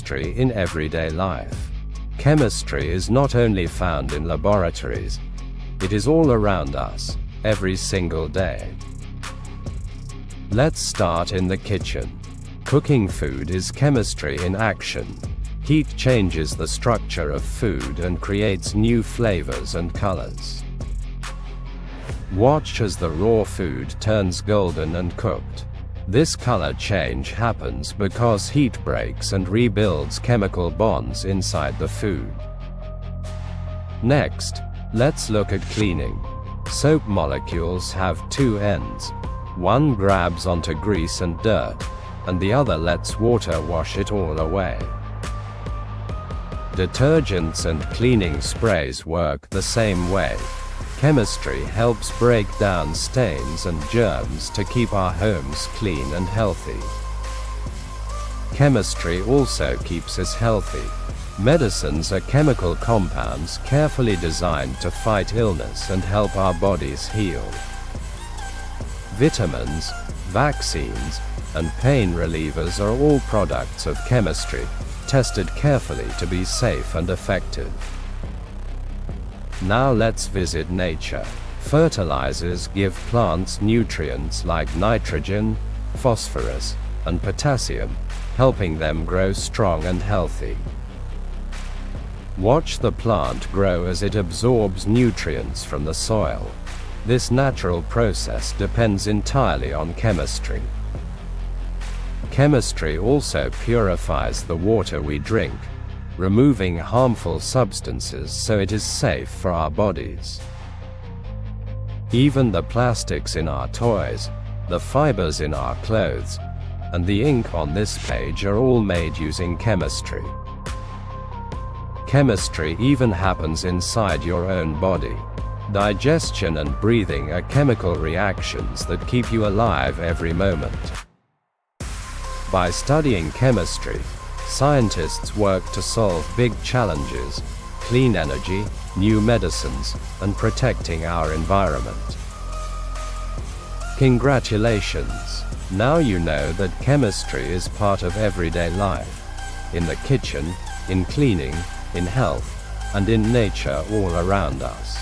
chemistry in everyday life. Chemistry is not only found in laboratories, it is all around us, every single day. Let's start in the kitchen. Cooking food is chemistry in action. Heat changes the structure of food and creates new flavors and colors. Watch as the raw food turns golden and cooked. This color change happens because heat breaks and rebuilds chemical bonds inside the food. Next, let's look at cleaning. Soap molecules have two ends. One grabs onto grease and dirt, and the other lets water wash it all away. Detergents and cleaning sprays work the same way. Chemistry helps break down stains and germs to keep our homes clean and healthy. Chemistry also keeps us healthy. Medicines are chemical compounds carefully designed to fight illness and help our bodies heal. Vitamins, vaccines, and pain relievers are all products of chemistry, tested carefully to be safe and effective. Now let's visit nature. Fertilizers give plants nutrients like nitrogen, phosphorus, and potassium, helping them grow strong and healthy. Watch the plant grow as it absorbs nutrients from the soil. This natural process depends entirely on chemistry. Chemistry also purifies the water we drink, removing harmful substances so it is safe for our bodies. Even the plastics in our toys, the fibers in our clothes, and the ink on this page are all made using chemistry. Chemistry even happens inside your own body. Digestion and breathing are chemical reactions that keep you alive every moment. By studying chemistry, scientists work to solve big challenges: clean energy, new medicines, and protecting our environment. Congratulations! Now you know that chemistry is part of everyday life. In the kitchen, in cleaning, in health, and in nature all around us.